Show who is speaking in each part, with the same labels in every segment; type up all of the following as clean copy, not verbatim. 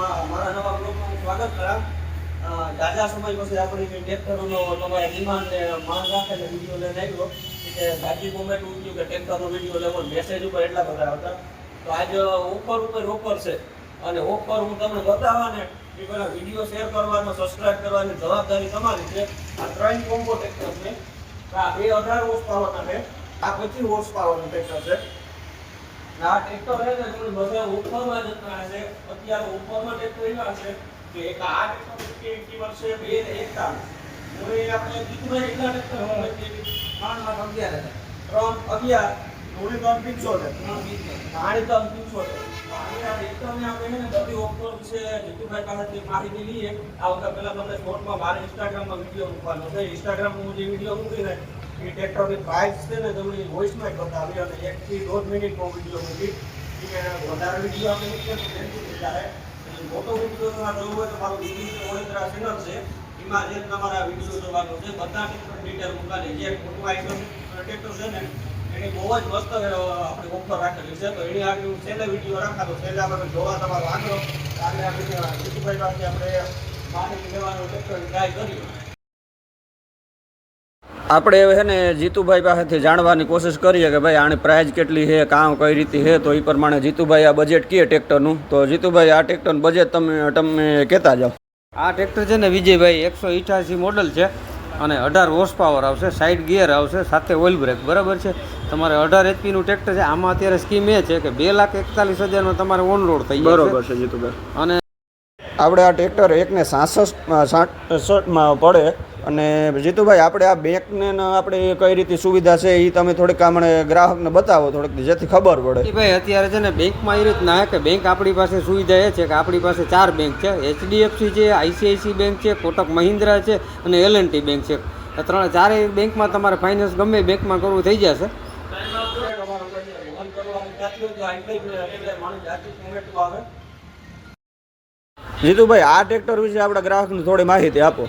Speaker 1: મારા નવા બ્લોગમાં સ્વાગત કરા જાજા સમય પછી આપણી ટ્રેક્ટરનો તમારે ડિમાન્ડ ને માંગ રાખે ને વિડીયો લઈને આવ્યો કે બાકી કોમેન્ટ ઉઠ્યું કે ટ્રેક્ટરનો વિડીયો લેવો મેસેજ ઉપર એટલા બધા આવતા તો આજે ઓફર છે અને ઓફર હું તમને બતાવવા ને એ પહેલાં વિડીયો શેર કરવાનો સબસ્ક્રાઇબ કરવાની જવાબદારી તમારી છે. આ 3 કોમ્બો ટ્રેક્ટર છે. આ 18 હોર્સ પાવરના છે, આ 25 હોર્સ પાવરનું ટ્રેક્ટર છે. આ ટ્રેક્ટર છે ને તમે બધા ઓફરમાં જ છે. અત્યારે ઓફરમાં ટ્રેક્ટર એવા છે કે એક આ ટ્રેક્ટર કિંમત છે 241. હવે આપણે કીધું એટલા ટ્રેક્ટર હોય કે 3,11,000 મૂડી તો 300 છે, પાણી તો 300 છે. ટ્રેક્ટરને આપણે બધી ઓફર વિશે જીતુભાઈ પાસેથી માહિતી લઈએ. આ વખતે પહેલા તમને શોર્ટમાં મારે ઇન્સ્ટાગ્રામમાં વિડીયો મૂકવાનો છે. ઇન્સ્ટાગ્રામમાં હું જે વિડીયો મૂકીને એ ટ્રેક્ટરની પ્રાઇસ છે ને તમને વોઇસમાં બતાવી અને 1 થી 1.5 મિનિટનો વિડીયો મૂકી. વધારે વિડીયો આપણે મૂકીએ ત્યારે મોટો વિડીયોમાં જોવું હોય તો મારું વડોદરા ચેનલ છે, એમાં જે તમારા વિડીયો જોવાનો છે. બધા ટ્રેક્ટર ડિટેલ મૂકવાની જે મોટું આઈટમ ટ્રેક્ટર છે ને એની બહુ જ મસ્ત આપણે ઓફર રાખેલી છે. તો એની આગળ હું છેલ્લે વિડીયો રાખા તો છેલ્લે આપણે જોવા તમારો આગ્રહ આગળ આપણે જીતુભાઈ પાસે આપણે માહિતી લેવાનો ટ્રેક્ટર ટ્રાય કરીએ. આપણે છે ને જીતુભાઈ પાસેથી જાણવાની કોશિશ કરીએ કે ભાઈ આની પ્રાઇસ કેટલી છે, કામ કઈ રીતે છે. તો એ પ્રમાણે જીતુભાઈ આ બજેટ કહે ટ્રેક્ટરનું. તો જીતુભાઈ આ ટ્રેક્ટરનું બજેટ તમે કહેતા જાઓ.
Speaker 2: આ ટ્રેક્ટર છે ને વિજયભાઈ 188 મોડલ છે અને 18 હોર્સ પાવર આવશે, સાઇડ ગિયર આવશે, સાથે ઓઇલ બ્રેક બરાબર છે. તમારે 18 એચપીનું ટ્રેક્ટર છે. આમાં અત્યારે સ્કીમ એ છે કે 2,41,000માં તમારે ઓન રોડ થઈ જાય.
Speaker 1: બરોબર છે જીતુભાઈ.
Speaker 2: અને
Speaker 1: આપણે આ ટ્રેક્ટર 1,66,માં પડે. અને જીતુભાઈ આપણે આ બેંકને આપણે કઈ રીતે સુવિધા છે એ તમે થોડીક આપણે ગ્રાહકને બતાવો થોડીક જેથી ખબર પડે.
Speaker 2: ભાઈ અત્યારે છે ને બેંકમાં એ રીતના કે બેંક આપણી પાસે સુવિધા એ છે કે આપણી પાસે 4 બેંક છે, HDFC છે, ICICI બેંક છે, કોટક મહિન્દ્રા છે અને L&T બેંક છે. ચારેય બેંકમાં તમારે ફાઇનાન્સ ગમે બેંકમાં કરવું થઈ જશે.
Speaker 1: જીતુભાઈ આ ટ્રેક્ટર વિશે આપણા ગ્રાહકને થોડી માહિતી આપો.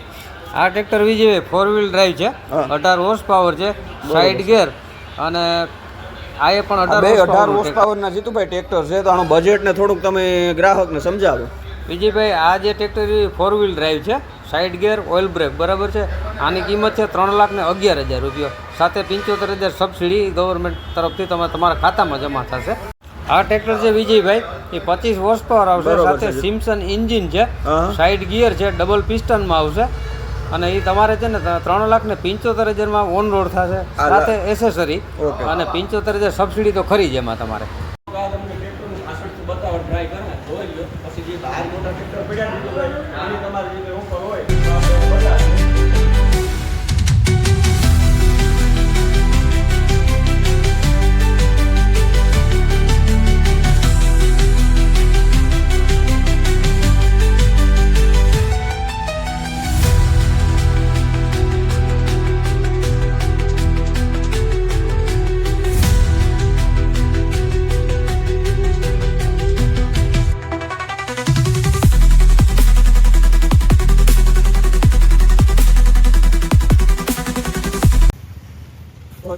Speaker 2: આ ટ્રેક્ટર વિજય 4 વ્હીલ ડ્રાઈવ છે, 18 હોર્સ પાવર છે, સાઇડ ગિયર અને આ એ પણ
Speaker 1: 18 હોર્સ પાવરના જીતુભાઈ ટ્રેક્ટર છે. તો આનું બજેટ ને થોડુંક તમે ગ્રાહકને સમજાવો.
Speaker 2: વિજયભાઈ આ જે ટ્રેક્ટર 4 વ્હીલ ડ્રાઈવ છે, સાઇડ ગિયર, ઓઇલ બ્રેક બરાબર છે. આની કિંમત છે 3,11,000 રૂપિયા, સાથે 75,000 સબસિડી ગવર્મેન્ટ તરફથી તમારા ખાતામાં જમા થશે. આ ટ્રેક્ટર છે વિજયભાઈ એ 25 હોર્સ પાવર આવશે, સાથે સિમ્સન એન્જિન છે, સાઇડ ગિયર છે, ડબલ પિસ્ટનમાં આવશે અને એ તમારે છે ને 3,75,000માં ઓન રોડ થશે, સાથે એસેસરી અને 75,000 સબસિડી તો ખરી જ એમાં તમારે.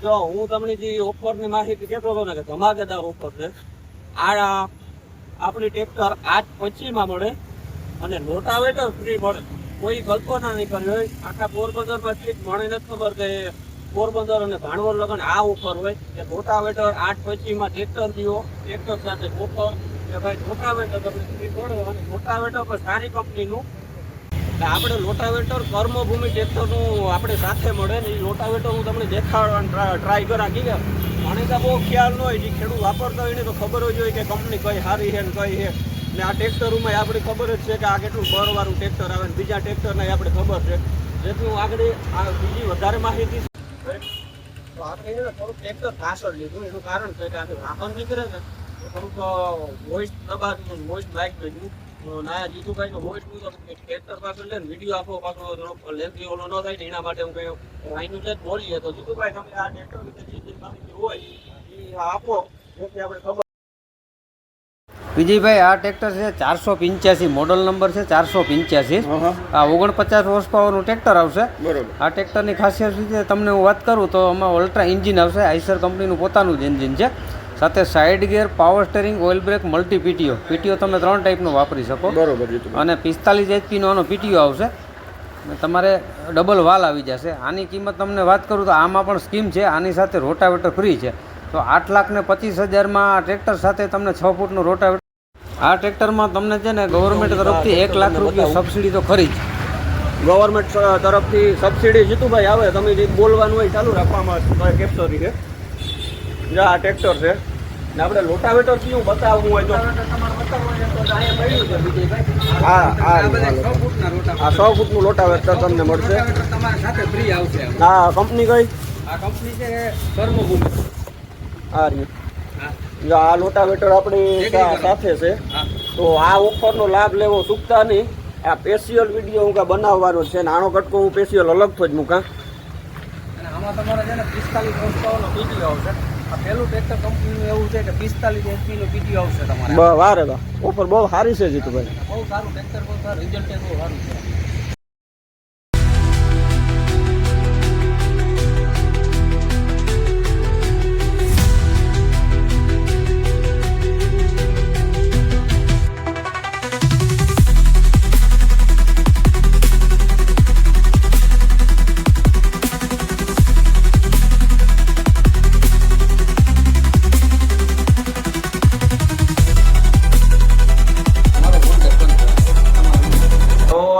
Speaker 1: જો હું તમને જે ઓફરની માહિતી કહેતો હતો ને કે ધમાકેદાર ઓફર છે. આ આપણી ટ્રેક્ટર 825માં મળે અને રોટાવેટર ફ્રી મળે. કોઈ કલ્પના નહીં કરી હોય. આખા પોરબંદરમાં ઠીક મને નથી ખબર કે પોરબંદર અને ભાણવડ લગન આ ઓફર હોય કે રોટાવેટર 825માં ટ્રેક્ટર દીવો, ટ્રેક્ટર સાથે ઓફર કે ભાઈ રોટાવેટર તમને ફ્રી મળે અને રોટાવેટર પર સારી કંપનીનું. આપણે લોટાવેટર કર્મભૂમિ ટ્રેક્ટરનું આપણે સાથે મળે ને એ લોટાવેટર હું તમને દેખાડવાનું ટ્રાય કરા. કે મને તો બહુ ખ્યાલ ન હોય, જે ખેડૂત વાપરતા હોય ને તો ખબર જ હોય કે કંપની કઈ સારી છે ને કઈ છે. ને આ ટ્રેક્ટરમાં આપણે ખબર જ છે કે આ કેટલું બરવાળું ટ્રેક્ટર આવે ને બીજા ટ્રેક્ટરને આપણે ખબર છે. જેથી હું આગળ આ બીજી વધારે માહિતી તો આપણે થોડુંક ટ્રેક્ટર પાછળ લીધું. એનું કારણ છે કે આપણે વાહન નીકળે ને તો થોડુંક વોઇસ દબાતું, વોઇસ બાઇક ગયું ના જીતુભાઈ નો વોઇસ નું ટ્રેક્ટર પાછળ લે વિડીયો આપો પાછો થોડોક લેન્થી ઓલો ન થાય ને એના માટે હું કઈ આઈનું જ બોલીએ. તો જીતુભાઈ તમે આ ટ્રેક્ટર વિશે જે માહિતી હોય એ આપો જેથી આપણે ખબર.
Speaker 2: વિજયભાઈ આ ટ્રેક્ટર છે 485 મોડલ નંબર છે 485. આ 49 હોર્સ પાવરનું ટ્રેક્ટર આવશે.
Speaker 1: બરોબર.
Speaker 2: આ ટ્રેક્ટરની ખાસિયત છે તમને હું વાત કરું તો આમાં અલ્ટ્રા એન્જિન આવશે. આઈસર કંપનીનું પોતાનું જ એન્જિન છે સાથે side gear, power steering, oil break, multi PTO. PTO તમે 3 ટાઈપનો વાપરી શકો.
Speaker 1: બરોબર જીતુભાઈ.
Speaker 2: અને 45 HP નો આનો પીટીઓ આવશે. અને તમારે ડબલ વાલ આવી જશે. આની કિંમત તમને વાત કરું તો આમાં પણ સ્કીમ છે. આની સાથે રોટાવેટર ફ્રી છે. તો 8,25,000માં આ ટ્રેક્ટર સાથે તમને 6 ફૂટનું રોટાવેટર. આ ટ્રેક્ટરમાં તમને છે ને ગવર્મેન્ટ તરફથી 1 લાખ રૂપિયા સબસિડી તો ખરી જ.
Speaker 1: ગવર્મેન્ટ તરફથી સબસિડી જીતુભાઈ આવે, તમે જે બોલવાનું હોય ચાલુ રાખવામાં કેપ્ચરી છે. જો આ ટ્રેક્ટર છે ને આપણે લોટાવેટર કેવું બતાવવું હોય તો હા આ 6 ફૂટનું લોટાવેટર તમને મળશે.
Speaker 2: તમારી સાથે ફ્રી આવશે.
Speaker 1: હા કંપની કઈ?
Speaker 2: આ કંપની છે કર્મભૂમિ.
Speaker 1: આ રહ્યું. જો આ લોટાવેટર આપણી સાથે છે. તો આ ઓફરનો લાભ લેવો ચૂકતા નહીં. આ સ્પેશિયલ વિડીયો હું કાં બનાવવાનો છે ને આનો કટકો હું સ્પેશિયલ અલગથી જ મૂકા.
Speaker 2: અને આમાં તમારે છે ને 45 horsepowerનો પીટીઓ આવશે. આ પહેલું ટ્રેક્ટર કંપનીનું એવું છે કે 45 HP નો પીટીઓ આવશે તમારે.
Speaker 1: વારે વાહ ઓફર બહુ સારી છે જીતુભાઈ.
Speaker 2: બહુ સારું ટ્રેક્ટર, બહુ સારું રિઝલ્ટ, બહુ સારું છે.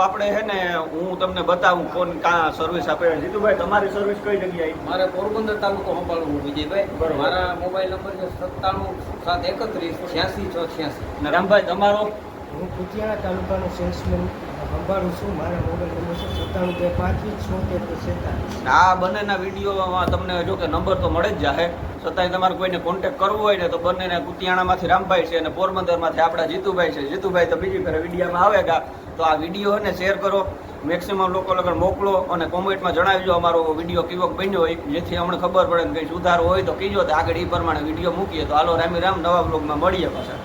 Speaker 1: આપણે હે ને હું તમને બતાવું કોણ કાં સર્વિસ આપે. જીતુભાઈ તમારી સર્વિસ કઈ જગ્યાએ?
Speaker 2: મારે પોરબંદર તાલુકો સંભાળવું વિજયભાઈ.
Speaker 1: બરોબર.
Speaker 2: મારા મોબાઈલ નંબર છે 97 731 86
Speaker 1: ને રામભાઈ તમારો?
Speaker 3: હું કુતિયાણા તાલુકાનો સેલ્સમેન સંભાળું છું. મારા મોબાઈલ નંબર છે 97
Speaker 1: આ બંનેના વિડીયોમાં તમને જો કે નંબર તો મળે જ જાહે. છતાંય તમારે કોઈને કોન્ટેક્ટ કરવો હોય ને તો બંનેને કુતિયાણામાંથી રામભાઈ છે અને પોરબંદરમાંથી આપણા જીતુભાઈ છે. જીતુભાઈ તો બીજી ફેર વિડીયોમાં આવેગા. તો આ વિડીયો ને શેર કરો, મેક્સિમમ લોકો લગન મોકલો અને કોમેન્ટમાં જણાવજો અમારો વિડીયો કેવો બન્યો હોય, જેથી અમને ખબર પડે કે કંઈ સુધારો હોય તો કીજો તો આગળ એ પ્રમાણે વિડીયો મૂકીએ. તો હાલો રામી રામ, નવા બ્લોગમાં મળીએ પાછા.